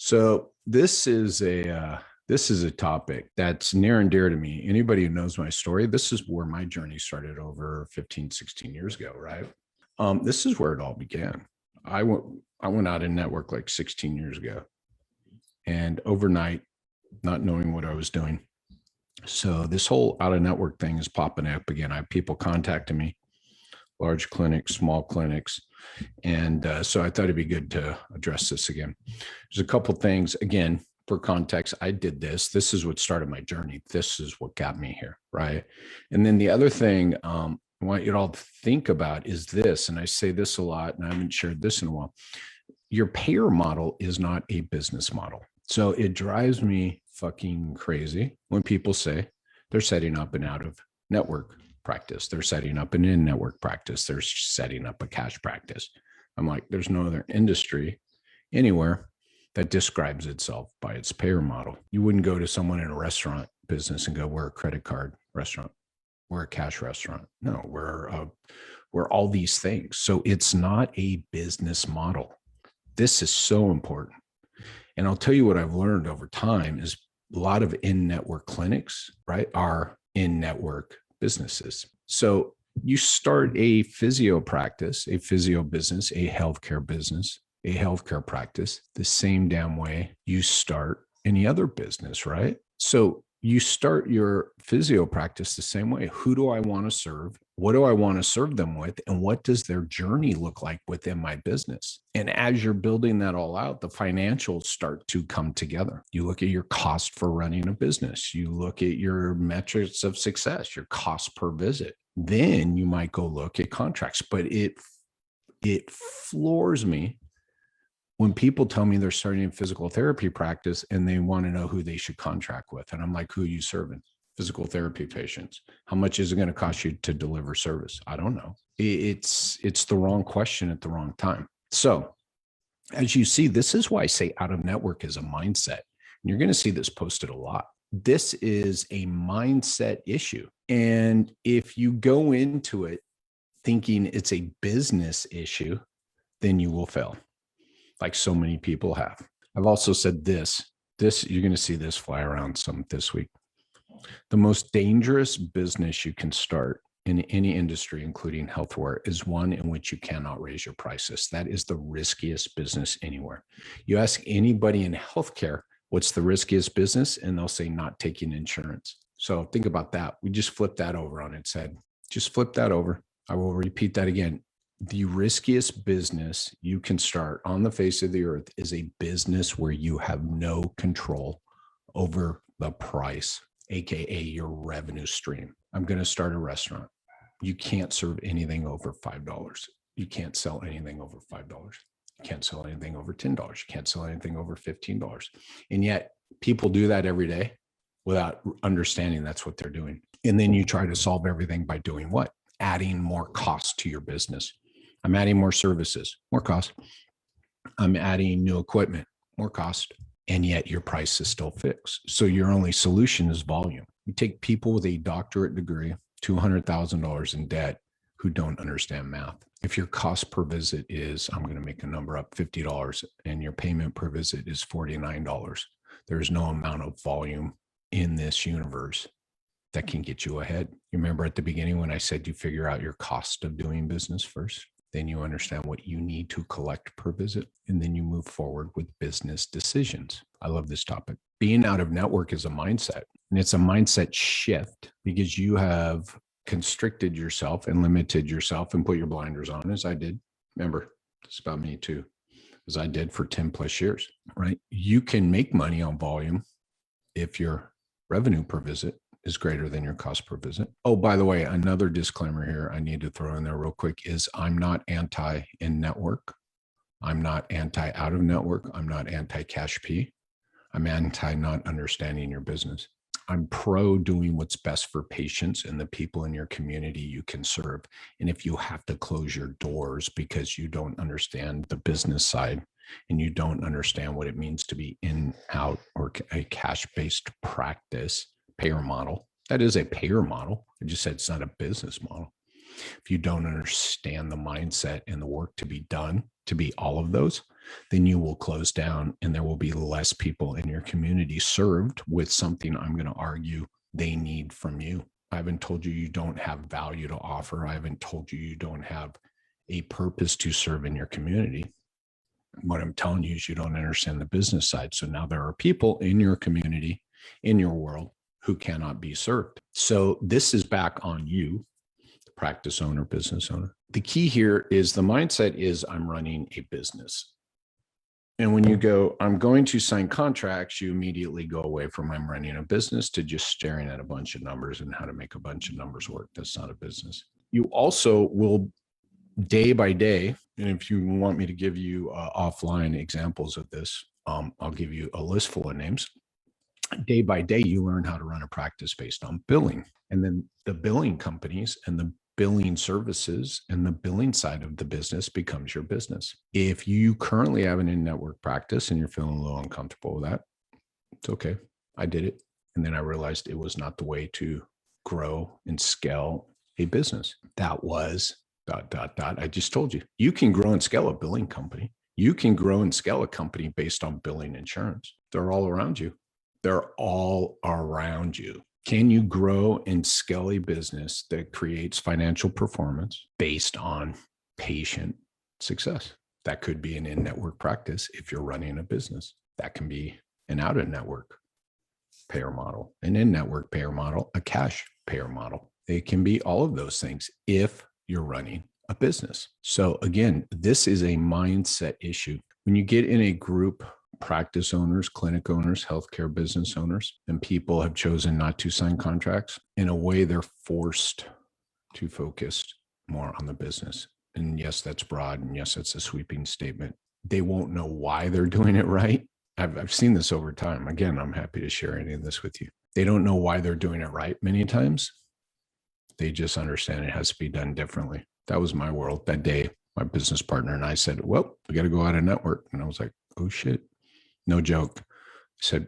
So this is a topic that's near and dear to me. Anybody who knows my story, this is where my journey started over 15, 16 years ago, right? This is where it all began. I went I went out in network like 16 years ago, and overnight, not knowing what I was doing. So this whole out of network thing is popping up again. I have people contacting me, large clinics, small clinics, and so I thought it'd be good to address this again. There's a couple things. Again, for context, I did this. This is what started my journey. This is what got me here, right? And then the other thing I want you to all to think about is this, and I say this a lot, and I haven't shared this in a while. Your payer model is not a business model. So it drives me fucking crazy when people say they're setting up an out of network practice. They're setting up an in-network practice. They're setting up a cash practice. I'm like, there's no other industry anywhere that describes itself by its payer model. You wouldn't go to someone in a restaurant business and go, we're a credit card restaurant. We're a cash restaurant. No, we're all these things. So it's not a business model. This is so important. And I'll tell you what I've learned over time is a lot of in-network clinics, right, are in-network businesses. So you start a physio practice, a physio business, a healthcare business, a healthcare practice, the same damn way you start any other business, right? So you start your physio practice the same way. Who do I want to serve? What do I want to serve them with? And what does their journey look like within my business? And as you're building that all out, the financials start to come together. You look at your cost for running a business. You look at your metrics of success, your cost per visit. Then you might go look at contracts. But it floors me when people tell me they're starting a physical therapy practice and they want to know who they should contract with. And I'm like, who are you serving? Physical therapy patients. How much is it going to cost you to deliver service? I don't know. It's the wrong question at the wrong time. So as you see, this is why I say out of network is a mindset. And you're going to see this posted a lot. This is a mindset issue. And if you go into it thinking it's a business issue, then you will fail, like so many people have. I've also said this, you're going to see this fly around some this week. The most dangerous business you can start in any industry, including healthcare, is one in which you cannot raise your prices. That is the riskiest business anywhere. You ask anybody in healthcare, what's the riskiest business? And they'll say not taking insurance. So think about that. We just flipped that over on its head. Just flip that over. I will repeat that again. The riskiest business you can start on the face of the earth is a business where you have no control over the price, AKA your revenue stream. I'm going to start a restaurant. You can't serve anything over $5. You can't sell anything over $5. You can't sell anything over $10. You can't sell anything over $15. And yet people do that every day without understanding that's what they're doing. And then you try to solve everything by doing what? Adding more cost to your business. I'm adding more services, more cost. I'm adding new equipment, more cost. And yet your price is still fixed. So your only solution is volume. You take people with a doctorate degree, $200,000 in debt, who don't understand math. If your cost per visit is, I'm going to make a number up, $50, and your payment per visit is $49, there's no amount of volume in this universe that can get you ahead. You remember at the beginning when I said you figure out your cost of doing business first? Then you understand what you need to collect per visit, and then you move forward with business decisions. I love this topic. Being out of network is a mindset, and it's a mindset shift because you have constricted yourself and limited yourself and put your blinders on, as I did. Remember, it's about me too, as I did for 10 plus years, right? You can make money on volume if your revenue per visit is greater than your cost per visit. Oh, by the way, another disclaimer here I need to throw in there real quick is I'm not anti in network. I'm not anti out of network. I'm not anti cash P. I'm anti not understanding your business. I'm pro doing what's best for patients and the people in your community you can serve. And if you have to close your doors because you don't understand the business side and you don't understand what it means to be in, out, or a cash-based practice, payer model. That is a payer model. I just said it's not a business model. If you don't understand the mindset and the work to be done to be all of those, then you will close down and there will be less people in your community served with something I'm going to argue they need from you. I haven't told you you don't have value to offer. I haven't told you you don't have a purpose to serve in your community. What I'm telling you is you don't understand the business side. So now there are people in your community, in your world, who cannot be served. So this is back on you, practice owner, business owner. The key here is the mindset is I'm running a business. And when you go, I'm going to sign contracts, you immediately go away from I'm running a business to just staring at a bunch of numbers and how to make a bunch of numbers work. That's not a business. You also will day by day, and if you want me to give you offline examples of this, I'll give you a list full of names. Day by day, you learn how to run a practice based on billing. And then the billing companies and the billing services and the billing side of the business becomes your business. If you currently have an in-network practice and you're feeling a little uncomfortable with that, it's okay. I did it. And then I realized it was not the way to grow and scale a business. That was ... I just told you, you can grow and scale a billing company. You can grow and scale a company based on billing insurance. They're all around you. They're all around you. Can you grow and scale a business that creates financial performance based on patient success? That could be an in-network practice if you're running a business. That can be an out-of-network payer model, an in-network payer model, a cash payer model. It can be all of those things if you're running a business. So again, this is a mindset issue. When you get in a group, practice owners, clinic owners, healthcare business owners, and people have chosen not to sign contracts, in a way, they're forced to focus more on the business. And yes, that's broad. And yes, that's a sweeping statement. They won't know why they're doing it right. I've seen this over time. Again, I'm happy to share any of this with you. They don't know why they're doing it right many times. They just understand it has to be done differently. That was my world that day. My business partner and I said, well, we got to go out of network. And I was like, oh shit. No joke. I said,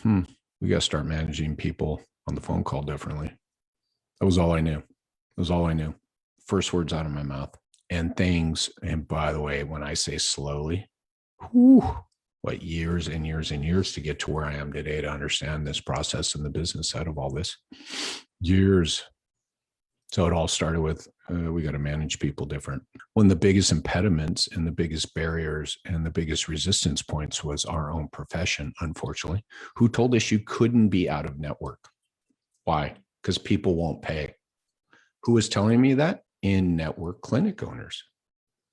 we got to start managing people on the phone call differently. That was all I knew. That was all I knew. First words out of my mouth. And things, and by the way, when I say slowly, what years and years and years to get to where I am today to understand this process and the business side of all this. Years. So it all started with, we got to manage people different. One of the biggest impediments and the biggest barriers and the biggest resistance points was our own profession, unfortunately, who told us you couldn't be out of network. Why? Because people won't pay. Who was telling me that? In-network clinic owners.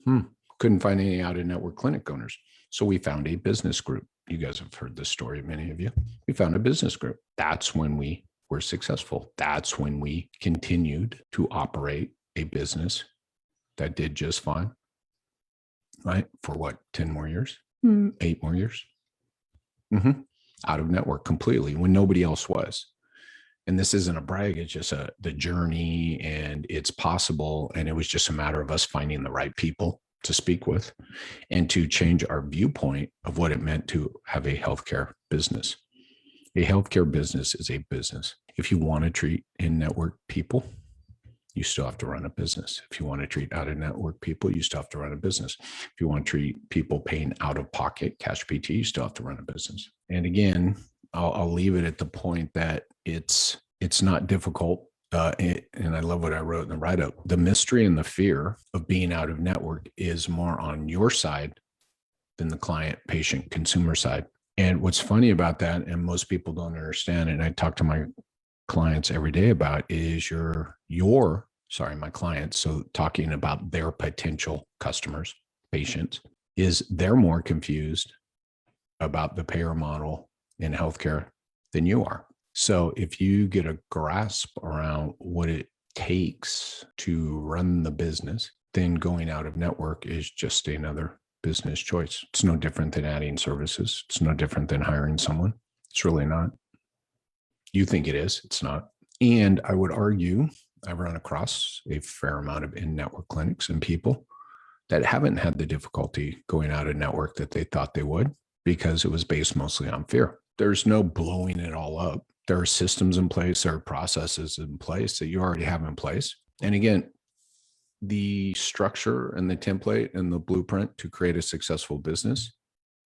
Couldn't find any out-of-network clinic owners. So we found a business group. You guys have heard this story, many of you. We found a business group. That's when we were successful. That's when we continued to operate a business that did just fine, right? For what, 10 more years, 8 more years? Out of network completely when nobody else was. And this isn't a brag, it's just the journey, and it's possible. And it was just a matter of us finding the right people to speak with and to change our viewpoint of what it meant to have a healthcare business. A healthcare business is a business. If you want to treat in-network people, you still have to run a business. If you want to treat out-of-network people, you still have to run a business. If you want to treat people paying out-of-pocket cash PT, you still have to run a business. And again, I'll leave it at the point that it's not difficult. And I love what I wrote in the write-up. The mystery and the fear of being out of network is more on your side than the client, patient, consumer side. And what's funny about that, and most people don't understand, and I talk to my clients every day about, is my clients, so talking about their potential customers, patients, is they're more confused about the payer model in healthcare than you are. So if you get a grasp around what it takes to run the business, then going out of network is just another business choice. It's no different than adding services. It's no different than hiring someone. It's really not. You think it is. It's not. And I would argue I've run across a fair amount of in-network clinics and people that haven't had the difficulty going out of network that they thought they would, because it was based mostly on fear. There's no blowing it all up. There are systems in place, there are processes in place that you already have in place. And again, the structure and the template and the blueprint to create a successful business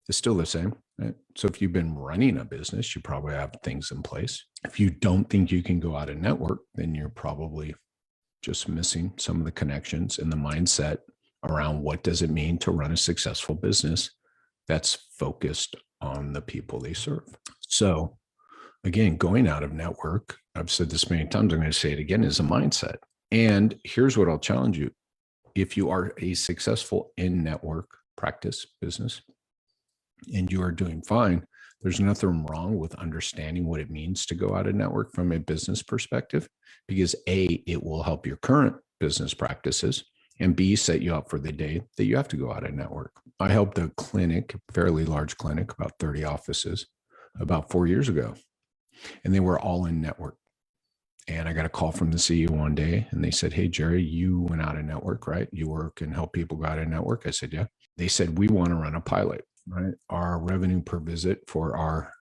is still the same. Right? So if you've been running a business, you probably have things in place. If you don't think you can go out and network, then you're probably just missing some of the connections and the mindset around what does it mean to run a successful business that's focused on the people they serve. So again, going out of network, I've said this many times, I'm going to say it again, is a mindset. And here's what I'll challenge you. If you are a successful in-network practice business and you are doing fine, there's nothing wrong with understanding what it means to go out of network from a business perspective, because A, it will help your current business practices, and B, set you up for the day that you have to go out of network. I helped a clinic, fairly large clinic, about 30 offices, about 4 years ago, and they were all in network. And I got a call from the CEO one day and they said, "Hey, Jerry, you went out of network, right? You work and help people go out of network." I said, "Yeah." They said, "We want to run a pilot, right? Our revenue per visit for our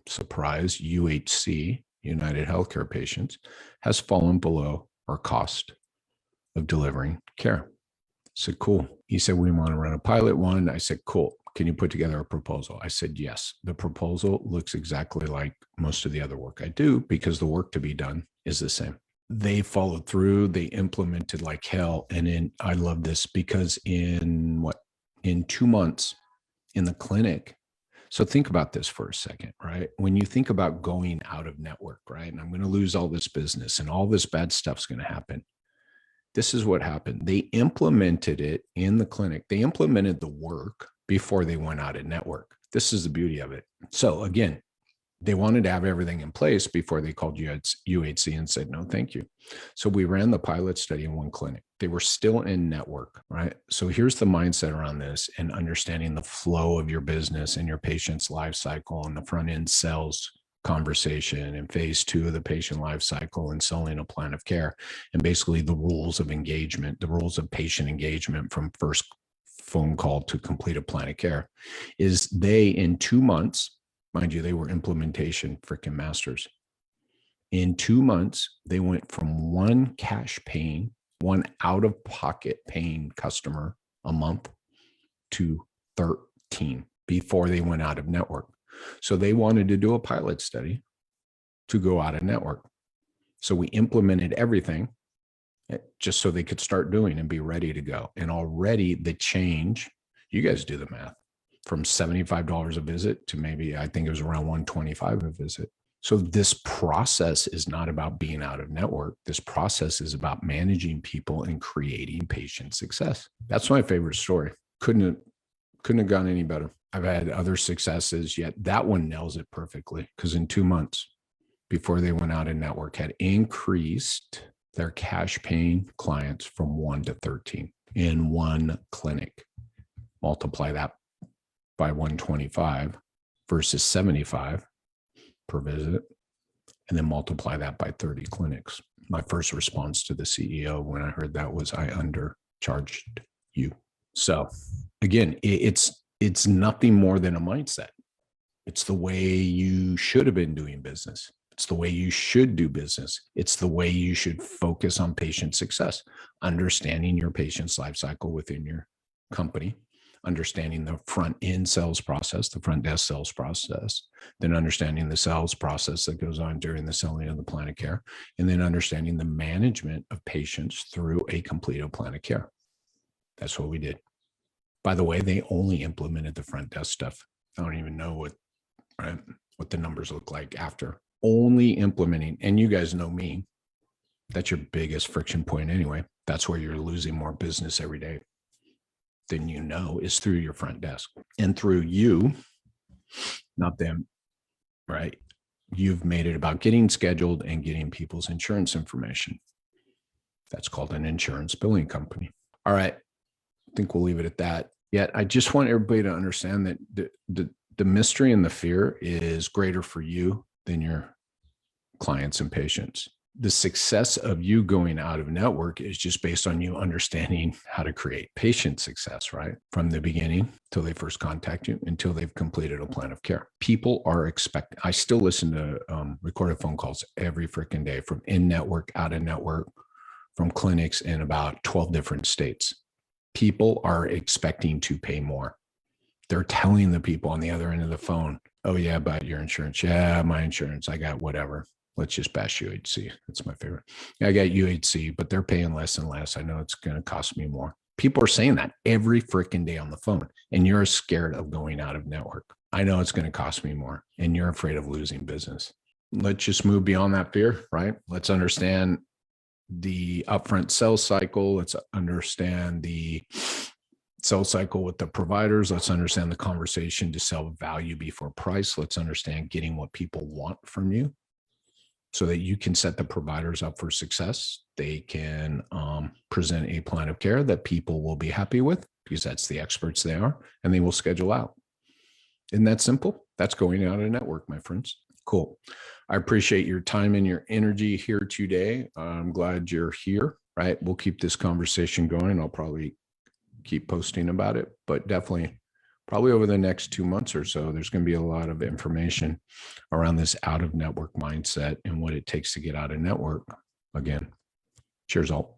surprise UHC, United Healthcare patients, has fallen below our cost of delivering care." I said, "Cool." He said, "We want to run a pilot one." I said, "Cool. Can you put together a proposal?" I said, "Yes." The proposal looks exactly like most of the other work I do because the work to be done is the same. They followed through, they implemented like hell. And I love this because in 2 months in the clinic. So think about this for a second, right? When you think about going out of network, right? And I'm going to lose all this business and all this bad stuff's going to happen. This is what happened. They implemented it in the clinic. They implemented the work before they went out of network. This is the beauty of it. So again, they wanted to have everything in place before they called UHC and said, "No, thank you." So we ran the pilot study in one clinic. They were still in network, right? So here's the mindset around this and understanding the flow of your business and your patient's life cycle and the front end sales conversation and phase 2 of the patient life cycle and selling a plan of care, and basically the rules of engagement, the rules of patient engagement from first phone call to complete a plan of care, is they in 2 months, mind you, they were implementation freaking masters. In 2 months, they went from one cash paying, one out of pocket paying customer a month to 13 before they went out of network. So they wanted to do a pilot study to go out of network. So we implemented everything just so they could start doing and be ready to go. And already the change, you guys do the math, from $75 a visit to maybe, I think it was around $125 a visit. So this process is not about being out of network. This process is about managing people and creating patient success. That's my favorite story. Couldn't have gone any better. I've had other successes, yet that one nails it perfectly, because in 2 months before they went out in network had increased their cash paying clients from 1 to 13 in one clinic. Multiply that by 125 versus 75 per visit, and then multiply that by 30 clinics. My first response to the CEO when I heard that was, "I undercharged you." So again, it's nothing more than a mindset. It's the way you should have been doing business. It's the way you should do business. It's the way you should focus on patient success, understanding your patient's life cycle within your company, understanding the front end sales process, the front desk sales process, then understanding the sales process that goes on during the selling of the plan of care, and then understanding the management of patients through a completed plan of care. That's what we did. By the way, they only implemented the front desk stuff. I don't even know what the numbers look like after. Only implementing, and you guys know me, that's your biggest friction point anyway. That's where you're losing more business every day than you know, is through your front desk and through you, not them, right? You've made it about getting scheduled and getting people's insurance information. That's called an insurance billing company. All right. I think we'll leave it at that. Yet I just want everybody to understand that the mystery and the fear is greater for you than your clients and patients. The success of you going out of network is just based on you understanding how to create patient success, right? From the beginning till they first contact you until they've completed a plan of care. People are expecting, I still listen to recorded phone calls every freaking day from in network, out of network, from clinics in about 12 different states. People are expecting to pay more. They're telling the people on the other end of the phone, oh, yeah, about your insurance. Yeah, my insurance. I got whatever. Let's just bash UHC. That's my favorite. I got UHC, but they're paying less and less. I know it's going to cost me more. People are saying that every freaking day on the phone, and you're scared of going out of network. I know it's going to cost me more, and you're afraid of losing business. Let's just move beyond that fear, right? Let's understand the upfront sales cycle. Let's understand the sales cycle with the providers. Let's understand the conversation to sell value before price. Let's understand getting what people want from you so that you can set the providers up for success. They can present a plan of care that people will be happy with because that's the experts they are, and they will schedule out. Isn't that simple? That's going out of network, my friends. Cool. I appreciate your time and your energy here today. I'm glad you're here, right? We'll keep this conversation going. I'll probably keep posting about it, but definitely probably over the next 2 months or so, there's going to be a lot of information around this out of network mindset and what it takes to get out of network. Again, cheers all.